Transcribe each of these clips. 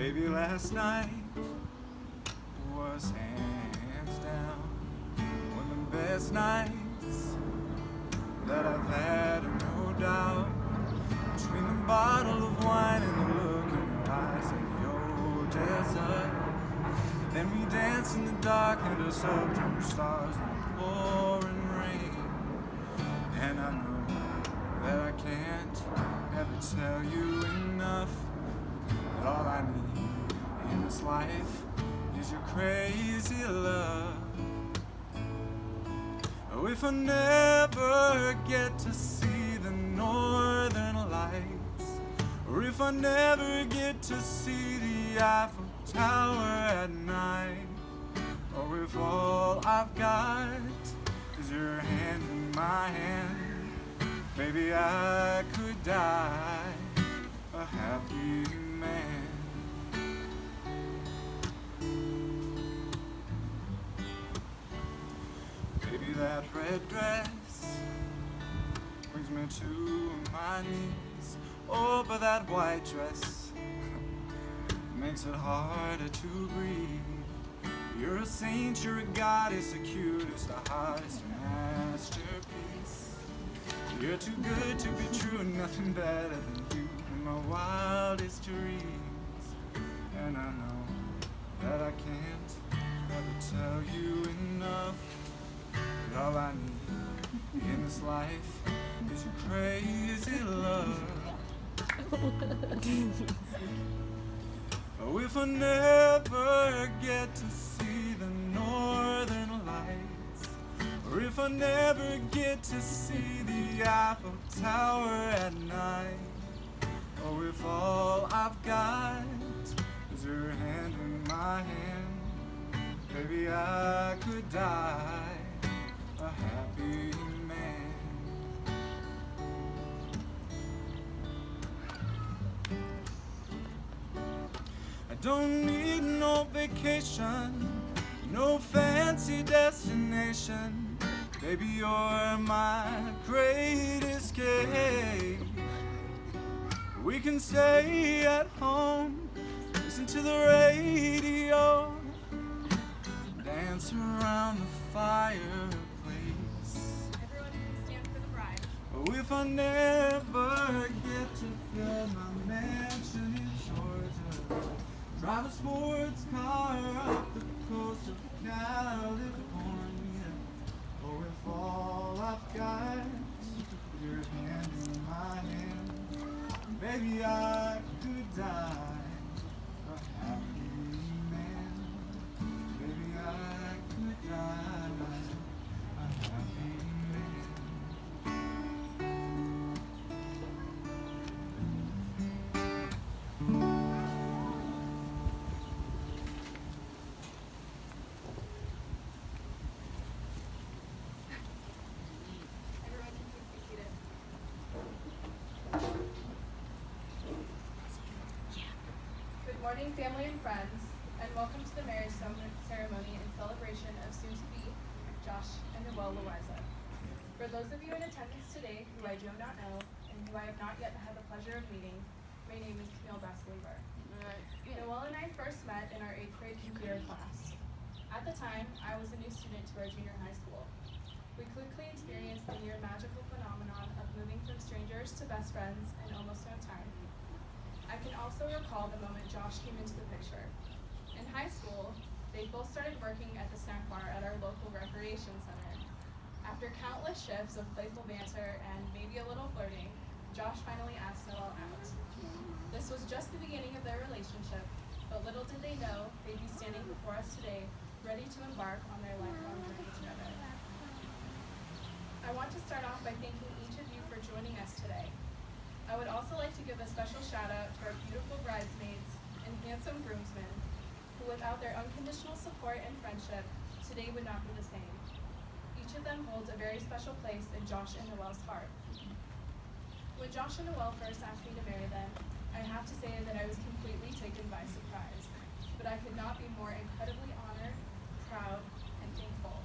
Baby, last night was hands down one of the best nights that I've had, no doubt. Between the bottle of wine and the look in your eyes and the old desert, then we danced in the dark under September stars and the pouring rain. And I know that I can't ever tell you enough that all I need in this life is your crazy love. Oh, if I never get to see the northern lights, or if I never get to see the Eiffel Tower at night, or if all I've got is your hand in my hand, baby, I could die a happy man. Baby, that red dress brings me to my knees. Oh, but that white dress makes it harder to breathe. You're a saint, you're a goddess, the cutest, the hottest masterpiece. You're too good to be true, nothing better than you in my wildest dreams. And I know that I can't ever tell you enough that all I need in this life is your crazy love. Oh, if I never get to see the northern lights, or if I never get to see the Eiffel Tower at night, or if all I've got is your hand in my hand, baby, I could die a happy man. I don't need no vacation, no fancy destination. Baby, you're my great escape. We can stay at home, listen to the radio, dance around the fireplace. Everyone stand for the bride. Oh, if I never get to build my mansion in Georgia, drive a sports car up the coast of California, or if all I've got is your hand in my hand, baby, I could die a happy man. Baby, I could die a happy man. Everyone can please be seated. Good morning, family and friends, and welcome to the marriage ceremony in celebration of soon-to-be Josh and Noelle Loiza. For those of you in attendance today who I do not know and who I have not yet had the pleasure of meeting, my name is Camille Basslever. Noelle and I first met in our 8th grade computer class. At the time, I was a new student to our junior high school. We quickly experienced the near magical phenomenon of moving from strangers to best friends in almost no time. I can also recall the moment Josh came into the picture. In high school, they both started working at the snack bar at our local recreation center. After countless shifts of playful banter and maybe a little flirting, Josh finally asked Noelle out. This was just the beginning of their relationship, but little did they know they'd be standing before us today, ready to embark on their lifelong journey together. I want to start off by thanking each of you for joining us today. I would also like to give a special shout out to our beautiful bridesmaids and handsome groomsmen, who without their unconditional support and friendship, today would not be the same. Each of them holds a very special place in Josh and Noelle's heart. When Josh and Noelle first asked me to marry them, I have to say that I was completely taken by surprise, but I could not be more incredibly honored, proud, and thankful.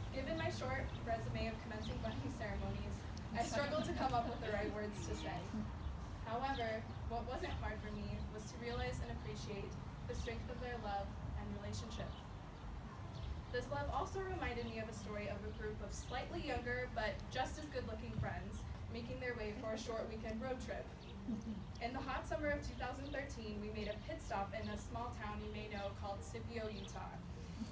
Given my short resume of commencing wedding ceremonies, I struggled to come up with the right words to say. However, What wasn't hard for me was to realize and appreciate the strength of their love and relationship. This love also reminded me of a story of a group of slightly younger but just as good-looking friends making their way for a short weekend road trip. In the hot summer of 2013, we made a pit stop in a small town you may know called Scipio, Utah.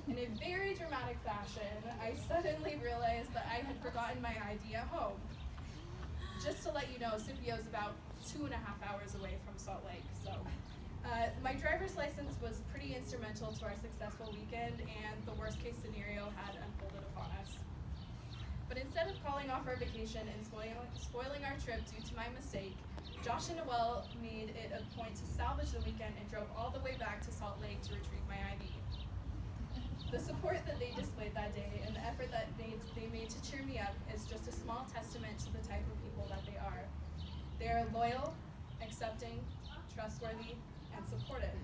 In a very dramatic fashion, I suddenly realized that I had forgotten my ID at home. Just to let you know, Scipio is about 2.5 hours away from Salt Lake, so. My driver's license was pretty instrumental to our successful weekend, and the worst case scenario had unfolded upon us. But instead of calling off our vacation and spoiling our trip due to my mistake, Josh and Noelle made it a point to salvage the weekend and drove all the way back to Salt Lake to retrieve my ID. The support that they displayed that day and the effort that they made to cheer me up is just a small testament to the type of people that they are. They are loyal, accepting, trustworthy, and supportive.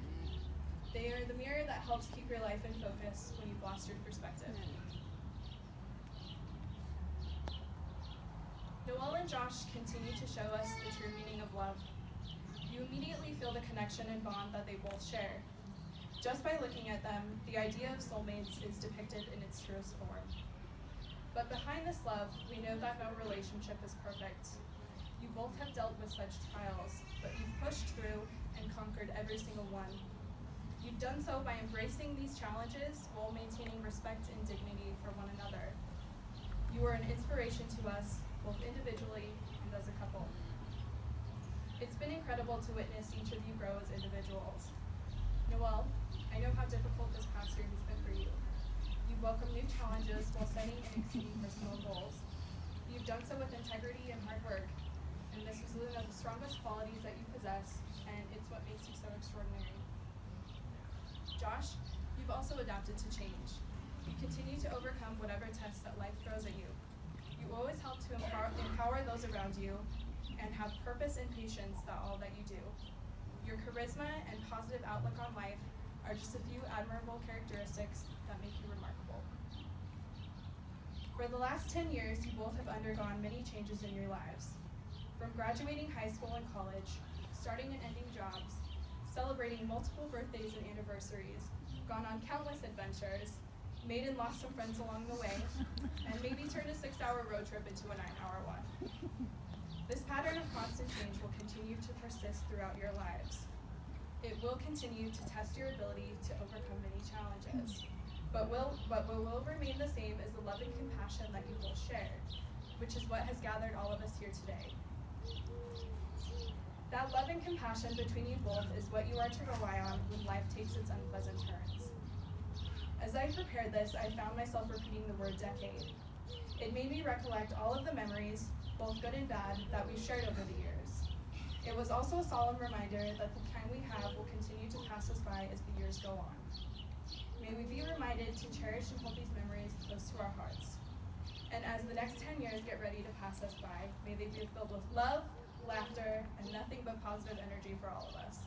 They are the mirror that helps keep your life in focus when you've lost your perspective. Noelle and Josh continue to show us the true meaning of love. You immediately feel the connection and bond that they both share. Just by looking at them, the idea of soulmates is depicted in its truest form. But behind this love, we know that no relationship is perfect. You both have dealt with such trials, but you've pushed through and conquered every single one. You've done so by embracing these challenges while maintaining respect and dignity for one another. You are an inspiration to us, both individually and as a couple. It's been incredible to witness each of you grow as individuals. Noelle, I know how difficult this past year has been for you. You've welcomed new challenges while setting and exceeding personal goals. You've done so with integrity and hard work, and this is one of the strongest qualities that you possess, and it's what makes you so extraordinary. Josh, you've also adapted to change. You continue to overcome whatever tests that life throws at you. You always help to empower those around you and have purpose and patience that all that you do. Your charisma and positive outlook on life are just a few admirable characteristics that make you remarkable. For the last 10 years, you both have undergone many changes in your lives. From graduating high school and college, starting and ending jobs, celebrating multiple birthdays and anniversaries, gone on countless adventures, made and lost some friends along the way, and maybe turned a 6-hour road trip into a 9-hour one. This pattern of constant change will continue to persist throughout your lives. It will continue to test your ability to overcome many challenges, but what will remain the same is the love and compassion that you both share, which is what has gathered all of us here today. That love and compassion between you both is what you are to rely on when life takes its unpleasant turns. As I prepared this, I found myself repeating the word decade. It made me recollect all of the memories, both good and bad, that we've shared over the years. It was also a solemn reminder that the time we have will continue to pass us by as the years go on. May we be reminded to cherish and hold these memories close to our hearts. And as the next 10 years get ready to pass us by, may they be filled with love, laughter, and nothing but positive energy for all of us.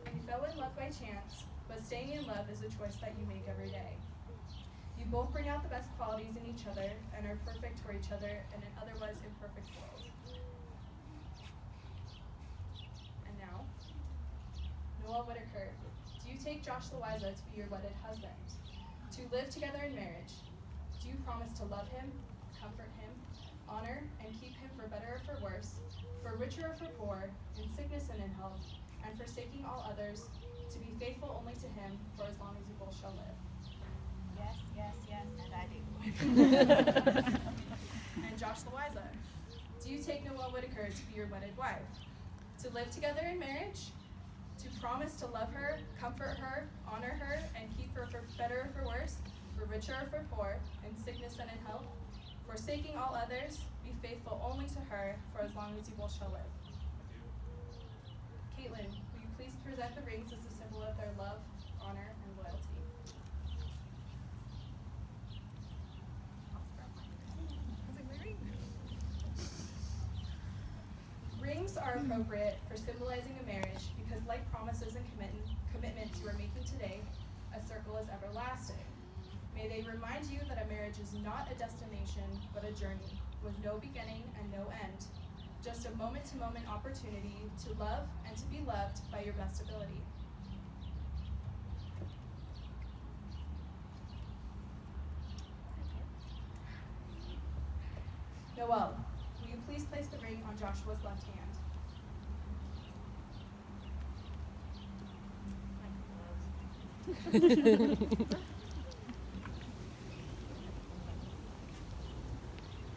You fell in love by chance, but staying in love is a choice that you make every day. You both bring out the best qualities in each other and are perfect for each other in an otherwise imperfect world. And now, Noelle Whitaker, do you take Josh Loiza to be your wedded husband? To live together in marriage? Do you promise to love him, comfort him, honor and keep him for better or for worse, for richer or for poor, in sickness and in health, and forsaking all others, to be faithful only to him for as long as you both shall live? Yes, yes, yes, and I do. And Josh Loiza, do you take Noelle Whitaker to be your wedded wife? To live together in marriage? To promise to love her, comfort her, honor her, and keep her for better or for worse, for richer or for poor, in sickness and in health, forsaking all others, be faithful only to her for as long as you both shall live? Caitlin, will you please present the rings as a symbol of their love, honor, and loyalty? Rings are appropriate for symbolizing a marriage because, like promises and commitments you are making today, a circle is everlasting. May they remind you that a marriage is not a destination, but a journey, with no beginning and no end. just a moment-to-moment opportunity to love and to be loved by your best ability. Noelle, will you please place the ring on Joshua's left hand?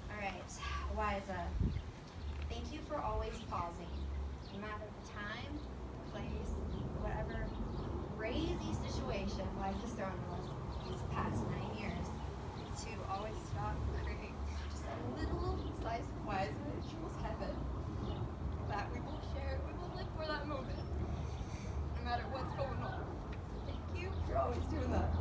All right, Liza, thank you for always pausing, no matter the time, place, whatever crazy situation life has thrown at us these past 9 years, to always stop and create just a little slice of Liza that equals heaven, that we will share, we will live for that moment, no matter what's going on. Thank you for always doing that.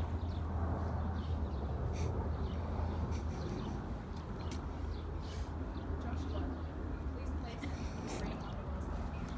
Joshua, please place the ring on Noelle's left hand.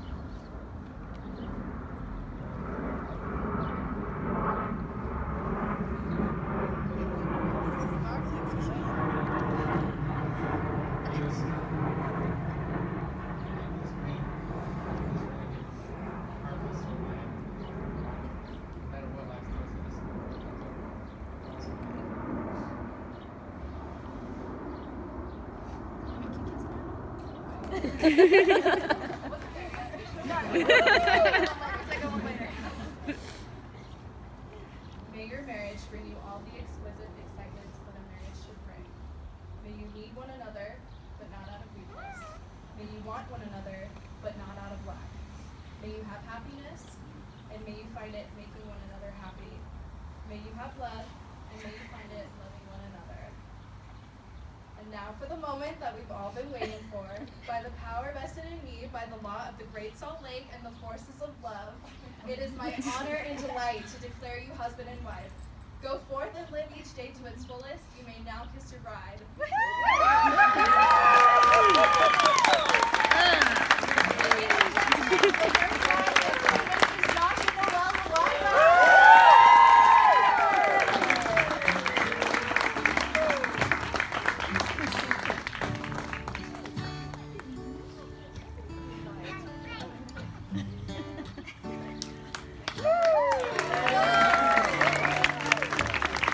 May your marriage bring you all the exquisite excitements that a marriage should bring. May you need one another, but not out of weakness. May you want one another, but not out of lack. May you have happiness, and may you find it making one another happy. May you have love, and may you find it loving one another. And now for the moment that we've all been waiting for. By the power vested in me by the law of the Great Salt Lake and the forces of love, it is my honor and delight to declare you husband and wife. Go forth and live each day to its fullest. You may now kiss your bride.